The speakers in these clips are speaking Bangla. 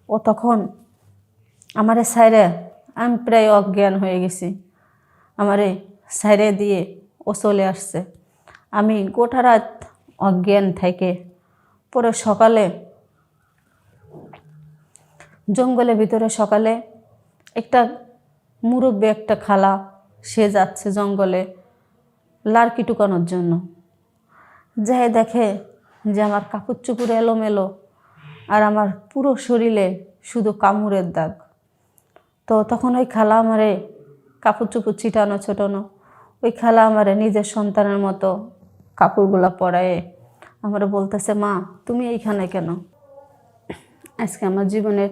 ও তখন আমারে সাইরে আমি প্রায় অজ্ঞান হয়ে গেছি। আমারে সাইরে দিয়ে ও চলে আসছে। আমি গোটা রাত অজ্ঞান থেকে পরে সকালে জঙ্গলের ভিতরে সকালে একটা মুরব্বী একটা খালা সে যাচ্ছে জঙ্গলে লার্কি টুকানোর জন্য। যাই দেখে যে আমার কাপড় চোপড় এলোমেলো আর আমার পুরো শরীরে শুধু কামড়ের দাগ। তো তখন ওই খালা আমারে কাপড় চোপড় ছিটানো ছোটানো, ওই খালা আমারে নিজের সন্তানের মতো কাপড়গুলো পরায়ে আমার বলতেছে, মা তুমি এইখানে কেন? আজকে আমার জীবনের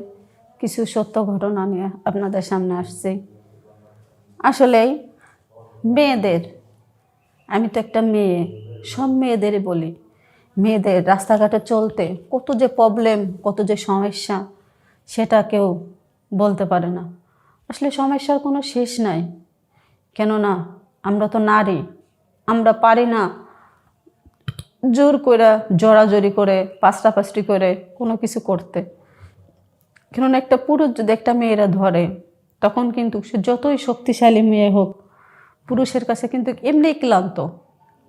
কিছু সত্য ঘটনা নিয়ে আপনাদের সামনে আসছি। আসলেই মেয়েদের, আমি তো একটা মেয়ে, সব মেয়েদেরই বলি, মেয়েদের রাস্তাঘাটে চলতে কত যে প্রবলেম, কত যে সমস্যা, সেটা কেউ বলতে পারে না। আসলে সমস্যার কোনো শেষ নাই, কেননা আমরা তো নারী, আমরা পারি না জোর করে জোরাজোরি করে পাঁচটাপাঁচটি করে কোনো কিছু করতে। কেননা একটা পুরুষ যদি একটা মেয়েরা ধরে, তখন কিন্তু সে যতই শক্তিশালী মেয়ে হোক, পুরুষের কাছে কিন্তু এমনিই ক্লান্ত,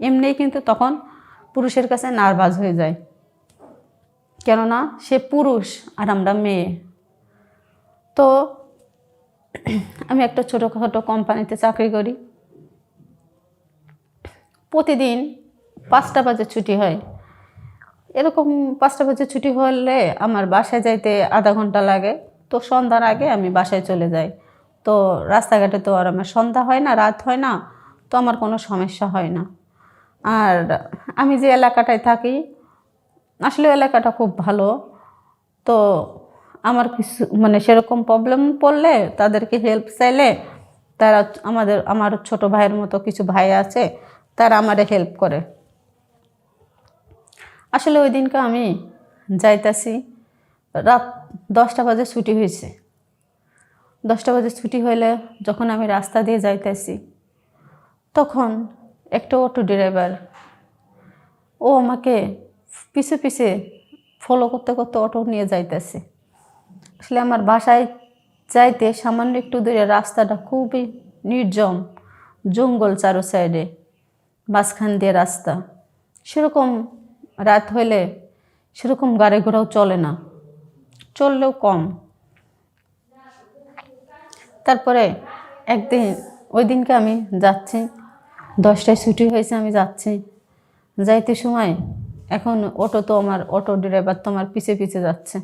এমনিই কিন্তু তখন পুরুষের কাছে নার্ভাস হয়ে যায়, কেননা সে পুরুষ আর আমরা মেয়ে। তো আমি একটা ছোটোখাটো কোম্পানিতে চাকরি করি। প্রতিদিন 5টা বাজে ছুটি হয়। এরকম 5টা বাজে ছুটি হলে আমার বাসায় যাইতে আধা ঘন্টা লাগে। তো সন্ধ্যার আগে আমি বাসায় চলে যাই। তো রাস্তাঘাটে তো আর আমার সন্ধ্যা হয় না, রাত হয় না, তো আমার কোনো সমস্যা হয় না। আর আমি যে এলাকাটায় থাকি, আসলে এলাকাটা খুব ভালো। তো আমার কিছু মানে সেরকম প্রবলেম পড়লে, তাদেরকে হেল্প চাইলে, তারা আমার ছোট ভাইয়ের মতো কিছু ভাই আছে, তারা আমারে হেল্প করে। আসলে ওই দিনকে আমি যাইতাছি, রাত 10টা বাজে ছুটি হয়েছে। 10টা বাজে ছুটি হইলে যখন আমি রাস্তা দিয়ে যাইতেছি, তখন একটা অটো ড্রাইভার ও আমাকে পিছে পিছে ফলো করতে করতে অটো নিয়ে যাইতেছে। আসলে আমার বাসায় যাইতে সামান্য একটু দূরে, রাস্তাটা খুবই নির্জন, জঙ্গল চারো সাইডে, মাঝখান দিয়ে রাস্তা। সেরকম রাত হইলে সেরকম গাড়ি ঘোড়াও চলে না, চললেও কম। তারপরে একদিন, ওই দিনকে আমি যাচ্ছি, 10টায় ছুটি হয়েছে, আমি যাচ্ছি, যাইতে সময় এখন অটো ড্রাইভার তো আমার পিছে পিছে যাচ্ছে।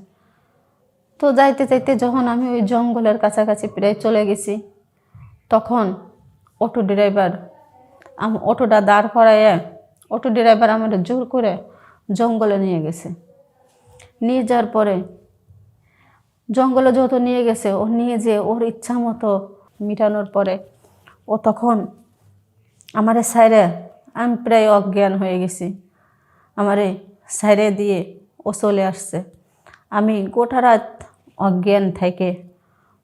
তো যাইতে যাইতে যখন আমি ওই জঙ্গলের কাছাকাছি প্রায় চলে গেছি, তখন অটোটা দাঁড় করাইয়া অটো ড্রাইভার আমার জোর করে জঙ্গলে নিয়ে গেছে। নিয়ে যাওয়ার পরে জঙ্গলে যত নিয়ে গেছে, ও নিয়ে যেয়ে ওর ইচ্ছা মতো মিটানোর পরে ও তখন আমারে সাইরে, আমি প্রায় অজ্ঞান হয়ে গেছি, আমারে সাইরে দিয়ে ও চলে আসছে। আমি গোটা রাত অজ্ঞান থেকে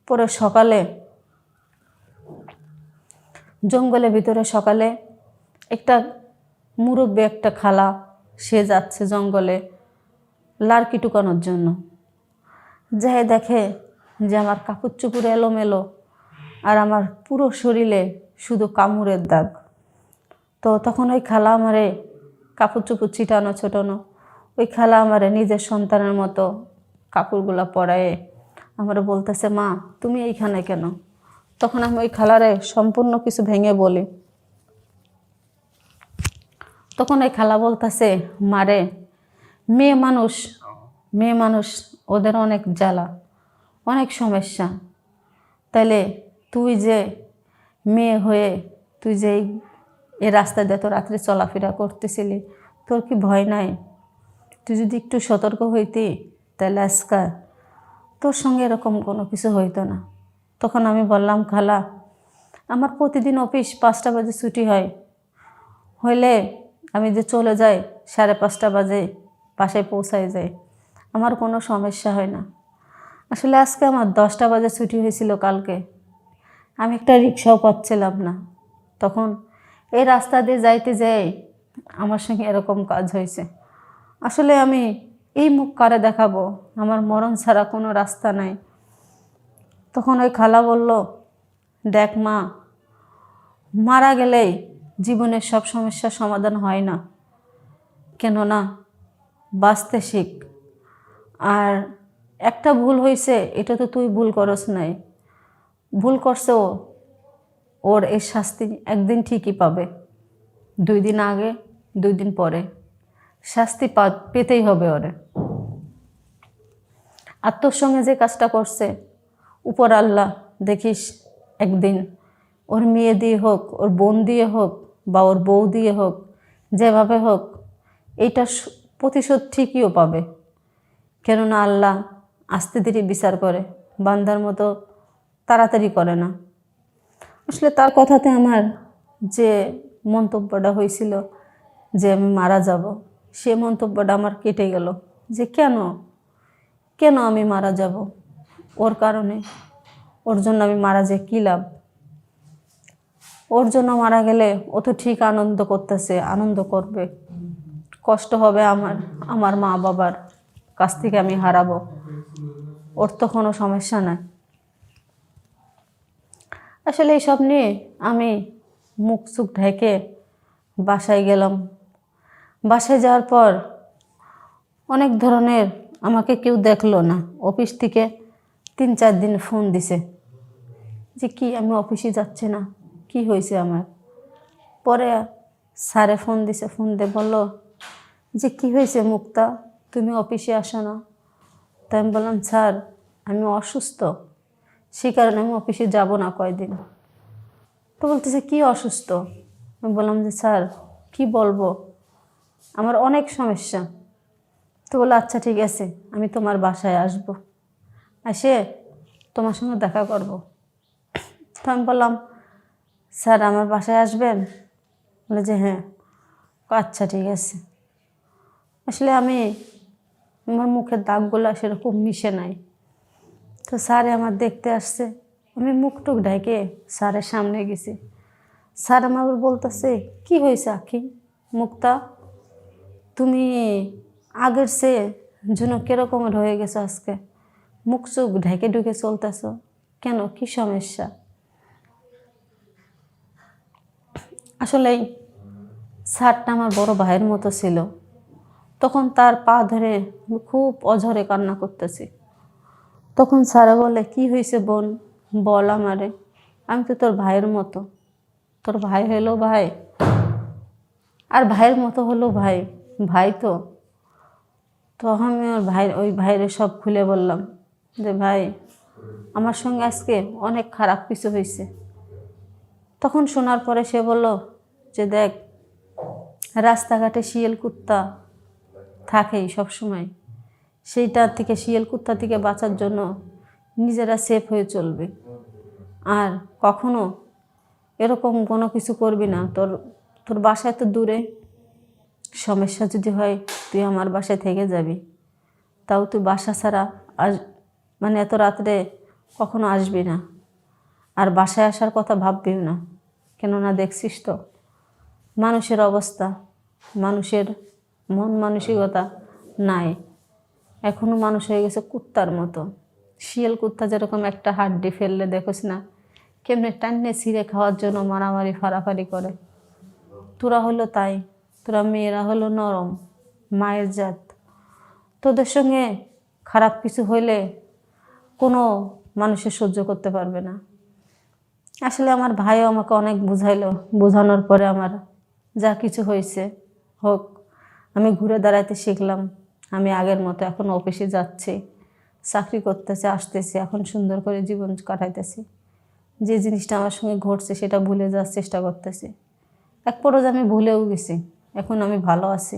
পরে সকালে জঙ্গলের ভিতরে সকালে একটা মুরব্বী একটা খালা সে যাচ্ছে জঙ্গলে লার্কি টুকানোর জন্য। যাই দেখে যে আমার কাপড় চোপড় এলোমেলো আর আমার পুরো শরীরে শুধু কামড়ের দাগ। তো তখন ওই খালা আমারে কাপড় চোপড় ছিটানো ছোটানো, ওই খালা আমারে নিজের সন্তানের মতো কাপড়গুলো পরায়ে আমার বলতেছে, মা তুমি এইখানে কেন? তখন আমি ওই খালারে সম্পূর্ণ কিছু ভেঙে বলি। তখন ওই খালা বলতেছে, মারে মেয়ে মানুষ ওদের অনেক জ্বালা, অনেক সমস্যা। তাইলে তুই যে মেয়ে হয়ে তুই যে এই রাস্তা দিয়ে তো রাত্রে চলাফেরা করতেছিলি, তোর কি ভয় নাই? তুই যদি একটু সতর্ক হইতি, তাহলে আজকে তোর সঙ্গে এরকম কোনো কিছু হইতো না। তখন আমি বললাম, খালা আমার প্রতিদিন অফিস 5টা বাজে ছুটি হইলে আমি যে চলে যাই 5:30 বাজে বাসায় পৌঁছায় যাই, আমার কোনো সমস্যা হয় না। আসলে আজকে আমার 10টা বাজে ছুটি হয়েছিল কালকে, আমি একটা রিক্সাও পাচ্ছিলাম না। তখন এই রাস্তা দিয়ে যাইতে যাই আমার সঙ্গে এরকম কাজ হয়েছে। আসলে আমি এই মুখ কারে দেখাবো, আমার মরণ ছাড়া কোনো রাস্তা নাই। তখন ওই খালা বলল, দেখ মা, মারা গেলেই জীবনের সব সমস্যার সমাধান হয় না, কেননা বাঁচতে শিখ। আর একটা ভুল হয়েছে, এটা তো তুই ভুল করস নাই, ভুল করছে ও, ওর এই শাস্তি একদিন ঠিকই পাবে, 2 দিন আগে 2 দিন পরে শাস্তি পেতেই হবে ওরে। আর তোর সঙ্গে যে কাজটা করছে, উপর আল্লাহ দেখিস একদিন ওর মেয়ে দিয়ে হোক, ওর বোন দিয়ে হোক, বা ওর বউ দিয়ে হোক, যেভাবে হোক এইটা প্রতিশোধ ঠিকইও পাবে। কেননা আল্লাহ আস্তে ধীরে বিচার করে, বান্দার মতো তাড়াতাড়ি করে না। আসলে তার কথাতে আমার যে মন্তব্যটা হয়েছিল যে আমি মারা যাব, সে মন্তব্যটা আমার কেটে গেল। যে কেন আমি মারা যাব, ওর কারণে, ওর জন্য আমি মারা যে কী লাভ? ওর জন্য মারা গেলে ও তো ঠিক আনন্দ করতেছে, আনন্দ করবে, কষ্ট হবে আমার মা বাবার কাছ থেকে আমি হারাবো, ওর তো কোনো সমস্যা নাই। আসলে এইসব নিয়ে আমি মুখ চুখ ঢেকে বাসায় গেলাম। বাসায় যাওয়ার পর অনেক ধরনের, আমাকে কেউ দেখলো না। অফিস থেকে 3-4 দিন ফোন দিছে যে কি আমি অফিসে যাচ্ছি না, কি হয়েছে আমার। পরে স্যারে ফোন দিছে, ফোন দিয়ে বললো যে কি হয়েছে মুক্তা, তুমি অফিসে আসো না? তাই আমি বললাম, স্যার আমি অসুস্থ, সেই কারণে আমি অফিসে যাব না কয়দিন। তো বলতেছে কি অসুস্থ? আমি বললাম যে স্যার কি বলবো, আমার অনেক সমস্যা। তো বললো আচ্ছা ঠিক আছে, আমি তোমার বাসায় আসবো, এসে তোমার সঙ্গে দেখা করব। তো আমি বললাম, স্যার আমার বাসায় আসবেন? বলে যে হ্যাঁ। আচ্ছা ঠিক আছে। আসলে আমার মুখের দাগগুলো সেরকম মিশে নাই। তো স্যারে আমার দেখতে আসছে, আমি মুখ টুক ঢেকে স্যারের সামনে গেছি। স্যার আমার বলতেছে, কি হয়েছে আখি, মুক্তা তুমি আগের সে যেন কীরকমের হয়ে গেছো আজকে, মুখ চোখ ঢেকে ঢুকে চলতেছ কেন, কি সমস্যা? আসলেই স্যারটা আমার বড় ভাইয়ের মতো ছিল। তখন তার পা ধরে খুব অঝরে কান্না করতেছি। তখন স্যারে বলে, কি হয়েছে বোন, বল আমারে, আমি তো তোর ভাইয়ের মতো, তোর ভাই হলো ভাই, আর ভাইয়ের মতো হলো ভাই, ভাই তো। তো আমি ওই ভাইয়ের সব খুলে বললাম যে ভাই আমার সঙ্গে আজকে অনেক খারাপ কিছু হয়েছে। তখন শোনার পরে সে বলল যে দেখ, রাস্তাঘাটে শিয়াল কুত্তা থাকেই সবসময়, সেইটা থেকে, শিয়াল কুত্তা থেকে বাঁচার জন্য নিজেরা সেফ হয়ে চলবে, আর কখনো এরকম কোনো কিছু করবি না। তোর বাসায় তো দূরে, সমস্যা যদি হয় তুই আমার বাসায় থেকে যাবি, তাও তুই বাসা ছাড়া মানে এত রাত্রে কখনো আসবি না, আর বাসায় আসার কথা ভাববিও না। কেননা দেখছিস তো মানুষের অবস্থা, মানুষের মন মানসিকতা নাই, এখনও মানুষ হয়ে গেছে কুত্তার মতো। শিয়াল কুত্তা যেরকম একটা হাড্ডি ফেললে দেখোস না কেমনে টান্নে ছিঁড়ে খাওয়ার জন্য মারামারি ফাড়াফাড়ি করে, তোরা হলো তাই, তোরা মেয়েরা হলো নরম, মায়ের জাত, তোদের সঙ্গে খারাপ কিছু হইলে কোনো মানুষের সহ্য করতে পারবে না। আসলে আমার ভাইও আমাকে অনেক বুঝাইলো, বোঝানোর পরে আমার যা কিছু হয়েছে হোক, আমি ঘুরে দাঁড়াইতে শিখলাম। আমি আগের মতো এখন অফিসে যাচ্ছি, চাকরি করতেছি, আসতেছি, এখন সুন্দর করে জীবন কাটাইতেছি। যে জিনিসটা আমার সঙ্গে ঘটছে সেটা ভুলে যাওয়ার চেষ্টা করতেছি। এক পর্যায়ে আমি ভুলেও গেছি, এখন আমি ভালো আছি।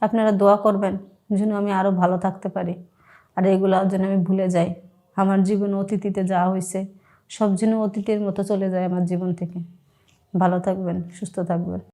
আপনারা দোয়া করবেন যেন আমি আরও ভালো থাকতে পারি, আর এগুলো যেন আমি ভুলে যাই। আমার জীবন অতীতে যা হয়েছে সব যেন অতীতের মতো চলে যায় আমার জীবন থেকে। ভালো থাকবেন, সুস্থ থাকবেন।